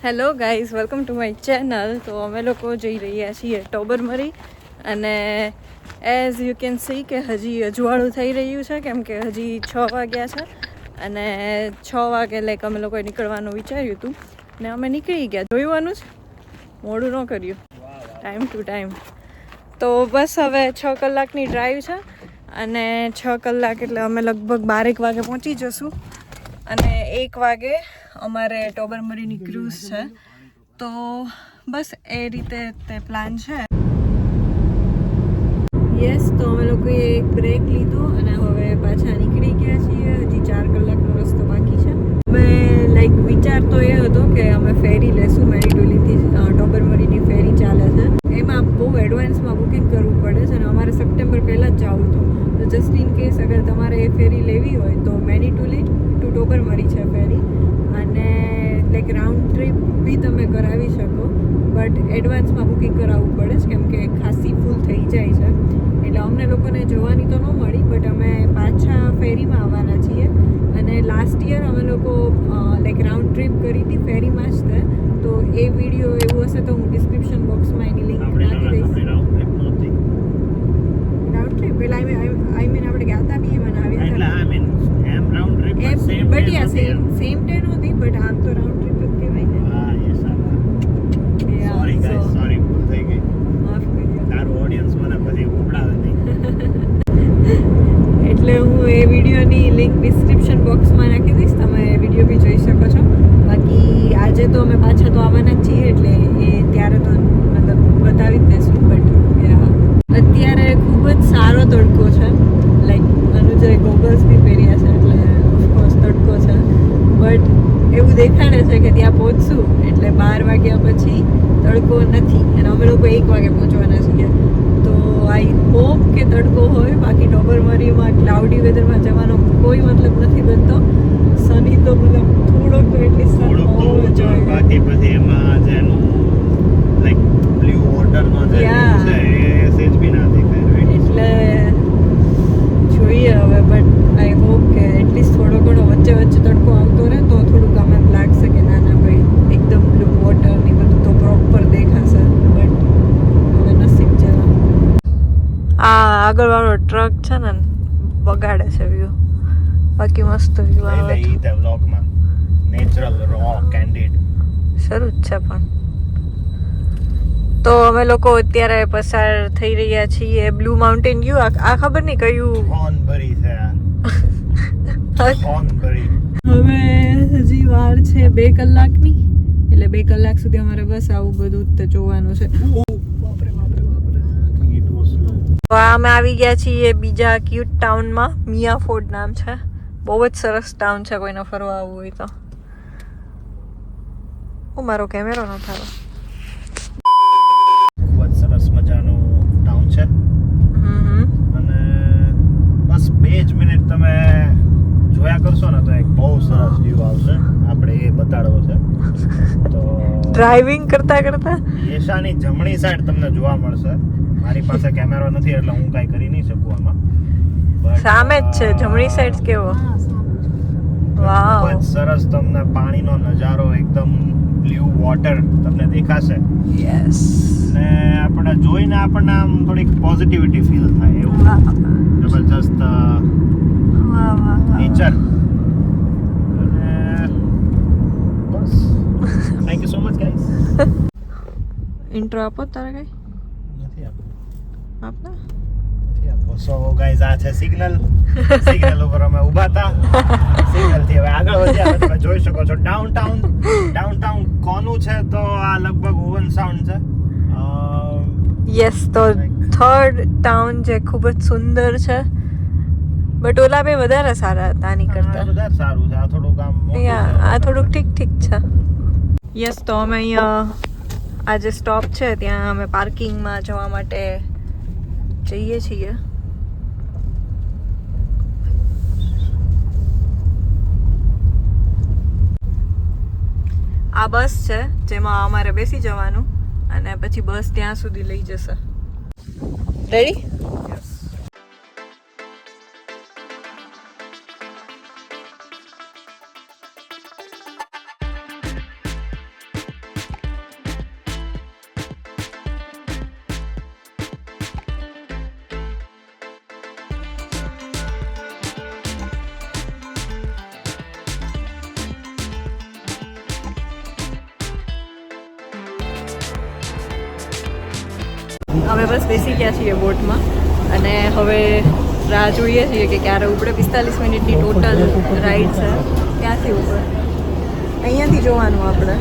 Hello guys, welcome to my channel. તો અમે લોકો જઈ રહ્યા છીએ ટોબરમરી અને એઝ યુ કેન સી કે હજી અજવાળું થઈ રહ્યું છે કેમ કે હજી 6 વાગ્યા છે અને 6 વાગે લાઈક અમે લોકોએ નીકળવાનું વિચાર્યું હતું ને અમે નીકળી ગયા. જોવાનું જ મોડું ન કર્યું, ટાઈમ ટુ ટાઈમ. તો બસ હવે 6 કલાકની ડ્રાઈવ છે અને 6 કલાક એટલે અમે લગભગ 12 વાગે પહોંચી જશું અને 1 વાગે અમારે ટોબરમરીની ક્રૂઝ છે. તો બસ એ રીતે તે પ્લાન છે. યસ, તો અમે લોકોએ એક બ્રેક લીધો અને હવે પાછા નીકળી ગયા છીએ. હજી 4 કલાકનો રસ્તો બાકી છે. અમે લાઈક વિચાર તો એ હતો કે અમે ફેરી લેશું. મેરીડોલીથી ટોબરમરીની ફેરી ચાલે છે. એમાં બહુ એડવાન્સમાં બુકિંગ કરવું પડે છે અને અમારે સપ્ટેમ્બર પહેલાં જ જવું હતું. તો જસ્ટ ઇન કેસ અગર તમારે એ ફેરી લેવી હોય તો મેરીડોલી ટુ ટોબરમરી છે ફેરી અને લાઈક રાઉન્ડ ટ્રીપ બી તમે કરાવી શકો, બટ એડવાન્સમાં બુકિંગ કરાવવું પડે છે કેમ કે ખાસી ફૂલ થઈ જાય છે. એટલે અમને લોકોને જોવાની તો ન મળી, બટ અમે પાછા ફેરીમાં આવવાના છીએ અને લાસ્ટ યર અમે લોકો લાઈક રાઉન્ડ ટ્રીપ કરી હતી ફેરીમાં જ તે. તો એ વિડીયો એવું હશે તો હું ડિસ્ક્રિપ્શન બોક્સમાં એની લિંક નાખી દઈશ. રાઉન્ડ ટ્રીપ પેલા આઈ મીન આપણે ગયા હતા બી એમાં આવ્યા હતા બટ યા સેમ ડે નહોતી, બટ આમ તો રાઉન્ડ ટ્રીપ જ કહેવાય ને. સોરી ભૂલ થઈ ગઈ. માફ કરજો. તારું ઓડિયન્સ મને પછી ઉપડાવે નહીં. એટલે હું એ વિડીયોની લિંક ડિસ્ક્રિપ્શન બોક્સમાં નાખી દઈશ, તમે એ વિડીયો બી જોઈ શકો છો. બાકી આજે તો અમે પાછા તો આવવાના જ છીએ એટલે એ ત્યારે તો મતલબ બતાવી જ દઈશું. બટ અત્યારે ખૂબ જ સારો તડકો છે. લાઈક અનુજય ગોગલ્સ બી પહેર્યા છે એટલે ઓફકોર્સ તડકો છે, બટ એવું દેખાડે છે કે ત્યાં પહોંચશું એટલે 12 વાગ્યા પછી તડકો નથી અને અમે લોકો 1 વાગે પહોંચવાના છીએ. તો આઈ હોપ કે તડકો હોય. બાકી ટોબરમરીમાં ક્લાઉડી વેધરમાં જવાનો કોઈ મતલબ નથી બનતો. સની તો મતલબ થોડોક તો એટલીસ્ટ હોવો જોઈએ. બાકી પછી એમાં જેનું લાઈક બ્લુ વોટરનો જે છે એ સેજ બી ના દેખાય. એટલે જોઈએ હવે, બટ આઈ હોપ કે એટલીસ્ટ થોડો ઘણો વચ્ચે વચ્ચે તડકો આવતો રહે તો થોડુંક આમ એમ લાગશે કે ના ના ભાઈ એકદમ બ્લુ વોટર ને બધું તો પ્રોપર દેખાશે. બટ હવે નસીબ છે. આ આગળવાળો ટ્રક છે ને બગાડે છે વ્યૂ, બાકી મસ્ત વ્યૂ આવે છે. ઈ તે વ્લોગમાં નેચરલ રો કેન્ડિડ શરૂ જ છે પણ. તો અમે લોકો અત્યારે પસાર થઈ રહ્યા છીએ બ્લુ માઉન્ટેન વ્યૂ. આ ખબર નહીં કયું હોર્નબરી છે આ. હોર્નબરી. હવે હજી વાર છે 2 કલાકની, એટલે 2 કલાક સુધી અમારે બસ આવું બધું જ જોવાનું છે. તો અમે આવી ગયા છીએ બીજા ક્યુટ ટાઉનમાં. મિયાફોર્ડ નામ છે. બહુ જ સરસ ટાઉન છે કોઈને ફરવા આવવું હોય તો. મારો કેમેરો ન થારો. ખૂબ જ સરસ મજાનું ટાઉન છે અને બસ 2 જ મિનિટ તમે જોયા કરશો ને તો એક બહુ સરસ વ્યૂ આવશે. આપણે એ બતાડવો છે. તો ડ્રાઇવિંગ કરતા કરતા યેશાની જમણી સાઈડ તમને જોવા મળશે. મારી પાસે કેમેરો નથી એટલે હું કાંઈ કરી નહીં શકું આમાં. સામે જ છે જમણી સાઈડ. કેવો વાવ, ખૂબ જ સરસ તમને પાણીનો નજારો, એકદમ બ્લુ વોટર તમને દેખાશે. યસ. ને આપણે જોઈને આપણને આમ થોડીક પોઝિટિવિટી ફીલ થાય એવું જબરજસ્ત નેચર. અને બસ thank you so much guys. Intro આપો તારે કઈ નથી આપવું. આપના નથી આપવું. સો ગાઈસ આ છે સિગ્નલ. સિગ્નલ ઉપર અમે ઊભા હતા. સિગ્નલ થી હવે આગળ વધ્યા. તમે જોઈ શકો છો ડાઉનટાઉન કોનું છે તો આ લગભગ ઓવન સાઉન્ડ છે. યસ. તો થર્ડ ટાઉન જે ખૂબ જ સુંદર છે, બટ ઓલા બે વધારે સારા હતા આની કરતા. વધારે સારું છે. આ થોડુંક આમ મોટું છે. આ થોડુંક ઠીક છે. યસ. તો અમે અહીંયા આ જે સ્ટોપ છે ત્યાં અમે પાર્કિંગમાં જવા માટે જઈએ છીએ. આ બસ છે જેમાં અમારે બેસી જવાનું અને પછી બસ ત્યાં સુધી લઈ જશે. રેડી? અમે બસ બેસી ગયા છીએ બોટમાં અને હવે રાહ જોઈએ છીએ કે ક્યારે ઉપડે. 45 મિનિટની ટોટલ રાઈડ છે. ક્યાંથી ઉપર? અહીંયાથી જોવાનું આપણે.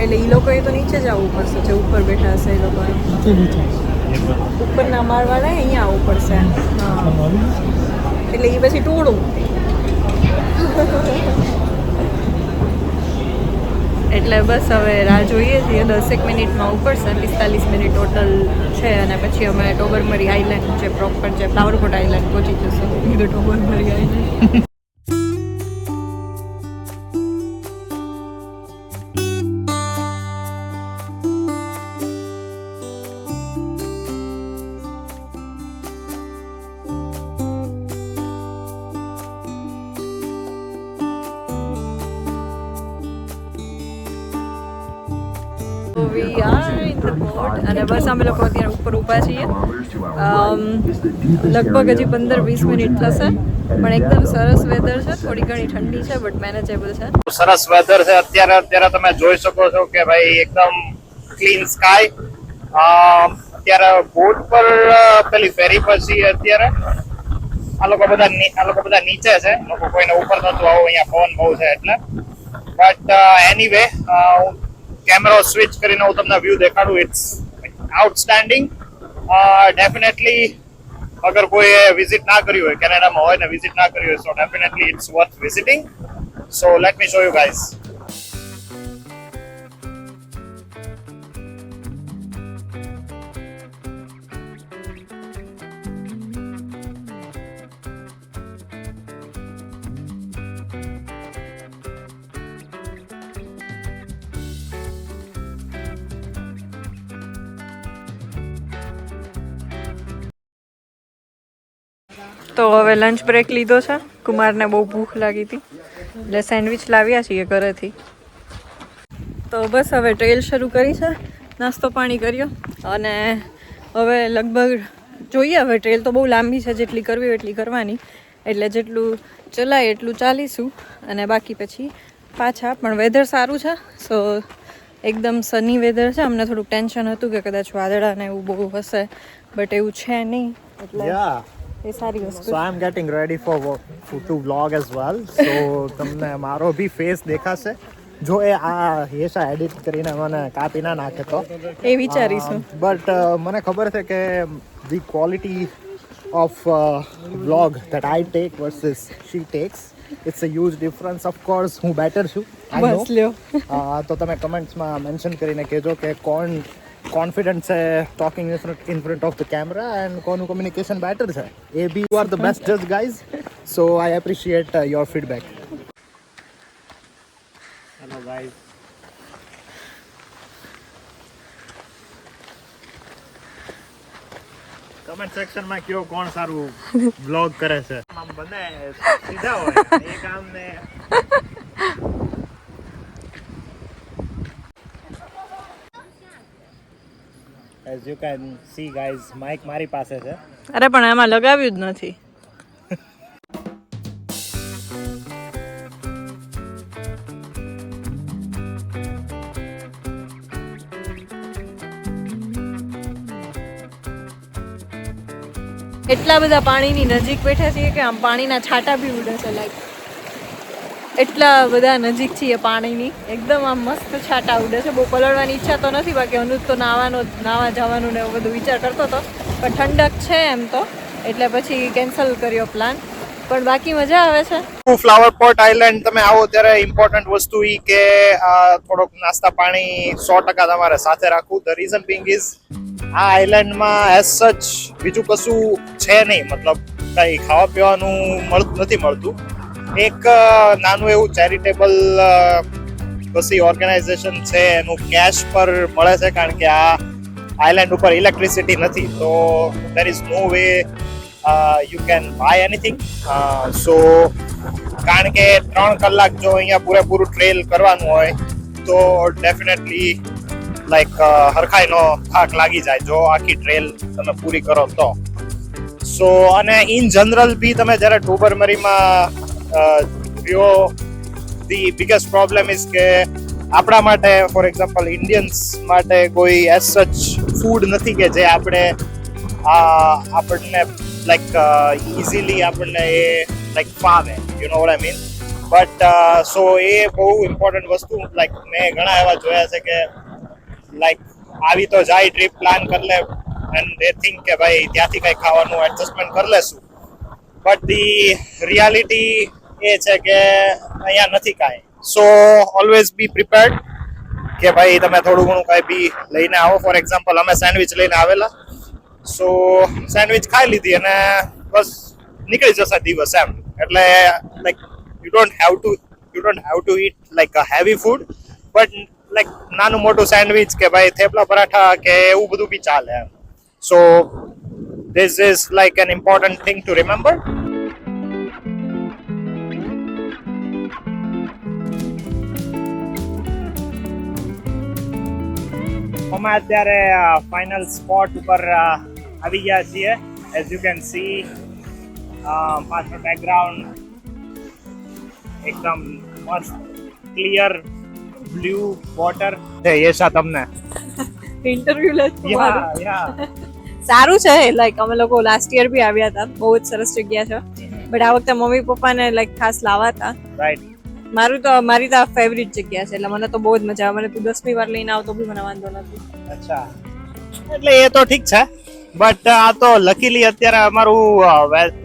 એટલે એ લોકોએ તો નીચે જ આવવું પડશે, જે ઉપર બેઠા હશે એ લોકોએ. ઉપરના માળવાળાએ અહીંયા આવવું પડશે. હા, એટલે એ પછી ટોળું. એટલે બસ હવે રાહ જોઈએ છીએ. 10 મિનિટમાં ઉપડશે. 45 મિનિટ ટોટલ છે અને પછી અમે ટોબરમરી આઈલેન્ડ જે પ્રોપર જે ફ્લાવરકોટ આઈલેન્ડ પહોંચી જશું. કીધું ટોબરમરી island. We are in the boat અને બસ અમે લોકો અત્યારે ઉપર ઊભા છીએ. લગભગ હજી 15-20 મિનિટ થશે પણ એકદમ સરસ વેધર છે. થોડી ઘણી ઠંડી છે બટ મેનેજેબલ છે. સરસ વેધર છે અત્યારે તમે જોઈ શકો છો કે ભાઈ એકદમ ક્લીન સ્કાય. અત્યારે બોટ પર પેલી ફેરી પર છીએ અત્યારે. આ લોકો બધા નીચે છે. લોકો કોઈને ઉપર નતું આવું, અહીંયા પવન બહુ છે એટલે. બટ એનીવે કેમેરો સ્વિચ કરીને હું તમને વ્યૂ દેખાડું. It's outstanding. ડેફિનેટલી અગર કોઈ વિઝિટ ના કર્યું હોય, કેનેડામાં હોય ને વિઝિટ ના કર્યું હોય, so definitely it's worth visiting. So let me show you guys. તો હવે લંચ બ્રેક લીધો છે. કુમારને બહુ ભૂખ લાગી હતી એટલે સેન્ડવિચ લાવ્યા છીએ ઘરેથી. તો બસ હવે ટ્રેલ શરૂ કરી છે. નાસ્તો પાણી કર્યો અને હવે લગભગ જોઈએ. હવે ટ્રેલ તો બહુ લાંબી છે, જેટલી કરવી હોય એટલી કરવાની. એટલે જેટલું ચલાય એટલું ચાલીશું અને બાકી પછી પાછા. પણ વેધર સારું છે, સો એકદમ સની વેધર છે. અમને થોડુંક ટેન્શન હતું કે કદાચ વાદળા ને એવું બહુ હશે બટ એવું છે નહીં. એટલે એ સારી વસ્તુ. So I am getting ready to vlog as well. So તમને મારો ભી ફેસ દેખાશે જો એ આ હેશા એડિટ કરીને મને કાપી ના નાખે તો. એ વિચારીશું. બટ મને ખબર છે કે the quality of vlog that I take versus she takes, it's a huge difference. Of course હું બેટર છું, I know. બસ લ્યો. તો તમે કમેન્ટ્સમાં મેન્શન કરીને કહેજો કે કોણ કોન્ફિડન્ટ છે talking in front of the camera and કોનું કમ્યુનિકેશન બેટર છે. એ બી યુ આર ધ બેસ્ટ જજ guys. So I appreciate your feedback. Hello guys. Comment સેક્શનમાં કયો કોણ સારું વ્લોગ કરે છે. આમ બને સીધા હોય એક આમ ને. As you can see guys, mic મારી પાસે છે. અરે પણ આમાં લગાવ્યું જ નથી. એટલા બધા પાણીની નજીક બેઠા છીએ કે આમ પાણીના છાંટા બી ઉડે છે. લાઈક એટલા બધા નજીક છીએ પાણીની. એકદમ આમ મસ્ત છાંટા ઉડે છે. બહુ પલળવાની ઈચ્છા તો નથી. બાકી અનુજ તો નાવા જવાનું ને એવું બધું વિચાર કરતો હતો પણ ઠંડક છે એમ તો એટલે પછી કેન્સલ કર્યો પ્લાન. પણ બાકી મજા આવે છે. ફ્લાવર પોટ આઇલેન્ડ તમે આવો ત્યારે ઇમ્પોર્ટન્ટ વસ્તુ ઈ કે થોડોક નાસ્તા પાણી 100% તમારે સાથે રાખવું. ધ રીઝન બિંગ ઇઝ આ આઇલેન્ડમાં એઝ સચ બીજું કશું છે નહીં. મતલબ કઈ ખાવા પીવાનું નથી મળતું. એક નાનું એવું ચેરિટેબલ કશી ઓર્ગેનાઇઝેશન છે એનું કેશ પર મળે છે કારણ કે આ આઇલેન્ડ ઉપર ઇલેક્ટ્રિસિટી નથી. તો there is no way you can buy anything. So કારણ કે 3 કલાક જો અહીંયા પૂરેપૂરું ટ્રેલ કરવાનું હોય તો ડેફિનેટલી લાઈક હરખાઈનો થાક લાગી જાય જો આખી ટ્રેલ તમે પૂરી કરો તો. સો અને ઇન જનરલ બી તમે જ્યારે ટોબરમરીમાં ધી બિગેસ્ટ પ્રોબ્લેમ ઇઝ કે આપણા માટે ફોર એક્ઝામ્પલ ઇન્ડિયન્સ માટે કોઈ એઝ સચ ફૂડ નથી કે જે આપણને લાઈક ઇઝીલી આપણને એ લાઈક ફાવે, you know what I mean. But so એ બહુ ઇમ્પોર્ટન્ટ વસ્તુ લાઈક મેં ઘણા એવા જોયા છે કે લાઈક આવી તો જાય ટ્રીપ પ્લાન કરી લે એન્ડ દે થિંક કે ભાઈ ત્યાંથી કંઈ ખાવાનું એડજસ્ટમેન્ટ કરી લેશું, બટ ધી રિયાલિટી એ છે કે અહીંયા નથી કાંઈ. સો ઓલવેઝ બી પ્રિપેર્ડ કે ભાઈ તમે થોડું ઘણું કાંઈ બી લઈને આવો. ફોર એક્ઝામ્પલ અમે સેન્ડવિચ લઈને આવેલા, સો સેન્ડવિચ ખાઈ લીધી અને બસ નીકળી જશે દિવસ એમ. એટલે like you don't have to eat like a heavy food, but like નાનું મોટું સેન્ડવિચ કે ભાઈ થેપલા પરાઠા કે એવું બધું બી ચાલે એમ. So this is like an important thing to remember. અમે અત્યારે ફાઇનલ સ્પોટ ઉપર આવી ગયા છીએ. એઝ યુ કેન સી પાછળ બેકગ્રાઉન્ડ એકદમ મસ્ત ક્લિયર બ્લુ વોટર છે. યશા તમને ઇન્ટરવ્યુ લે યા સારું છે. લાઈક અમે લોકો લાસ્ટ યર બી આવ્યા હતા, બહુ જ સરસ જગ્યા છે. બટ આ વખતે મમ્મી પપ્પાને લાઈક ખાસ લાવવા હતા. રાઈટ. મારી તો આ ફેવરિટ જગ્યા છે, એટલે મને તો બહુ જ મજા આવે. મને તું 10મી વાર લઈને આવ તો બી મને વાંધો નથી. અચ્છા, એટલે એ તો ઠીક છે, બટ આ તો લકીલી અત્યારે અમારું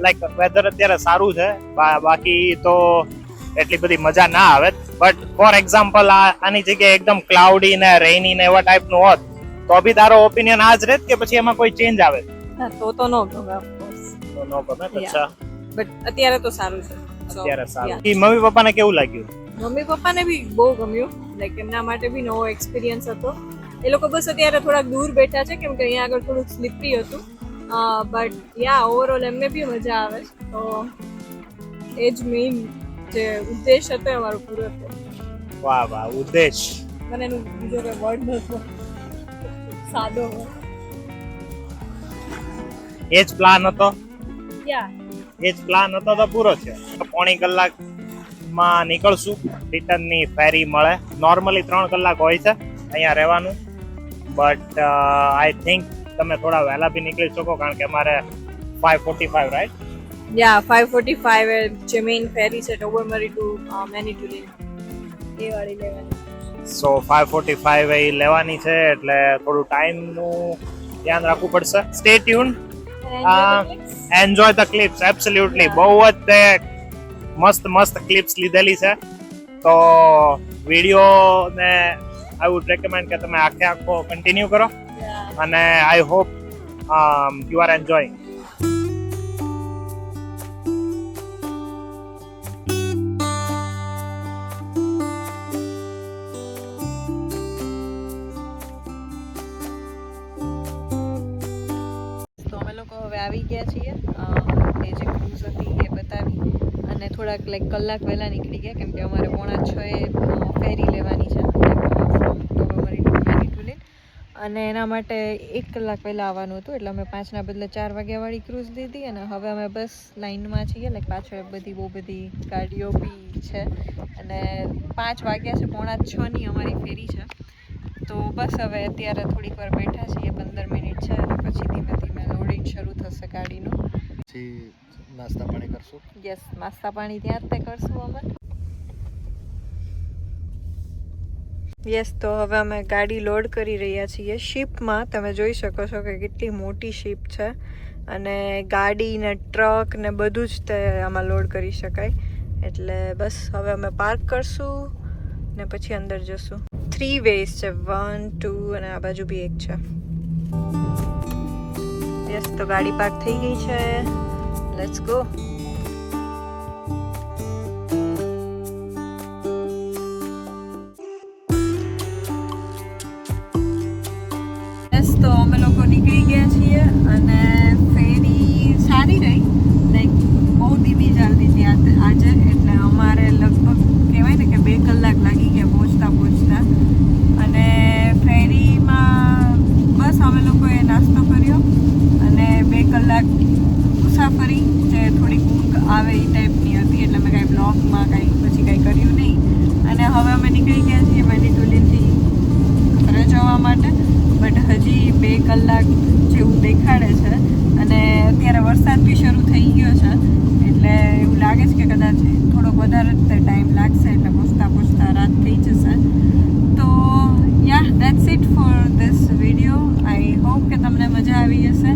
લાઈક વેધર અત્યારે સારું છે. બાકી તો એટલી બધી મજા ના આવે. બટ ફોર એક્ઝામ્પલ આની જગ્યાએ એકદમ ક્લાઉડી ને રેઇની ને એવા ટાઈપનું હોત તો બી તારો ઓપિનિયન આ જ રહેત કે પછી એમાં કોઈ ચેન્જ આવે? તો નો ગમે, ઓફ કોર્સ તો નો ગમે. અચ્છા, બટ અત્યારે તો સારું છે. અત્યારે સારું. મમ્મી પપ્પાને કેવું લાગ્યું? મમ્મી પપ્પાને બી બહુ ગમ્યું. લાઈક એમના માટે બી નવો એક્સપિરિયન્સ હતો. એ લોકો બસ અત્યારે થોડાક દૂર બેઠા છે કેમ કે અહીંયા આગળ થોડુંક સ્લીપરી હતું. બટ યા ઓવરઓલ એમને બી મજા આવે. તો એ જ મેઇન જે ઉદ્દેશ હતો અમારો પૂરો થયો. વાહ વાહ, ઉદ્દેશ. મને એનું બીજો કોઈ વર્ડ નહોતો, સાદો. એ જ પ્લાન હતો. યા એ જ પ્લાન હતો તો પૂરો છે. પોણી કલાકમાં નીકળશું. રિટર્નની ફેરી મળે. નોર્મલી 3 કલાક હોય છે અહીંયા રહેવાનું, બટ આઈ થિંક તમે થોડા વહેલા બી નીકળી શકો કારણ કે અમારે 5:45 રાઈટ. યા 5:45 જે મેઇન ફેરી છે ટોબરમરી ટુ મેનીટોલી એ વાળી લેવાની. સો 5:45 એ લેવાની છે એટલે થોડું ટાઈમનું ધ્યાન રાખવું પડશે. Stay tune, enjoy the clips. Absolutely બહુ જ તે મસ્ત ક્લિપ્સ લીધેલી છે. તો વિડીયોને આઈ વુડ રેકમેન્ડ કે તમે આખો કન્ટિન્યુ કરો અને I hope you are enjoying. હવે આવી ગયા છીએ. એ જે ક્રૂઝ હતી એ બતાવી અને થોડાક લાઈક કલાક વહેલા નીકળી ગયા કેમ કે અમારે 5:45 ફેરી લેવાની છે ફ્રોમ ટોબરમરી ટુ મેનીટોલી, અને એના માટે 1 કલાક પહેલાં આવવાનું હતું. એટલે અમે 5ના બદલે 4 વાગ્યાવાળી ક્રૂઝ લીધી અને હવે અમે બસ લાઇનમાં છીએ. લાઈક પાછળ બહુ બધી ગાડીઓ બી છે અને 5 વાગ્યા છે, 5:45ની અમારી ફેરી છે. તો બસ હવે અત્યારે થોડીક વાર બેઠા છીએ, 15 મિનિટ છે અને પછી ધીમે ધીમે લોડિંગ શરૂ થશે ગાડીનું. પછી નાસ્તા પાણી કરશું. યસ, નાસ્તા પાણી ત્યાં જ તે કરશું અમે. યસ, તો હવે અમે ગાડી લોડ કરી રહ્યા છીએ શિપમાં. તમે જોઈ શકો છો કે કેટલી મોટી શિપ છે અને ગાડી ને ટ્રક ને બધું જ તે આમાં લોડ કરી શકાય. એટલે બસ હવે અમે પાર્ક કરશું ને પછી અંદર જશું. 3 વેઝ છે, 1, 2 અને આ બાજુ બી એક છે. યસ, તો ગાડી પાર્ક થઈ ગઈ છે. Let's go. યસ, તો અમે લોકો નીકળી ગયા છીએ અને ફેરી સારી રહી. લાઈક બહુ ધીમી ચાલતી હતી આજે, એટલે અમારે લગભગ કહેવાય ને કે 2 કલાક લાગી ગયા પહોંચતા. અને ફેરીમાં બસ અમે લોકોએ નાસ્તો કર્યો અને 2 કલાક મુસાફરી જે થોડીક ઊંઘ આવે એ ટાઈપની હતી. એટલે મેં કાંઈ બ્લોગમાં કાંઈ કર્યું નહીં અને હવે અમે નીકળી ગયા છીએ મેડિટોલીથી ઘરે જવા માટે, બટ હજી 2 કલાક જેવું દેખાડે છે અને અત્યારે વરસાદ બી શરૂ થઈ ગયો છે, એટલે એવું લાગે છે કે કદાચ થોડોક વધારે જ ટાઈમ લાગશે, એટલે પહોંચતા રાત થઈ જશે. તો yeah that's it for this video. I hope કે તમને મજા આવી હશે.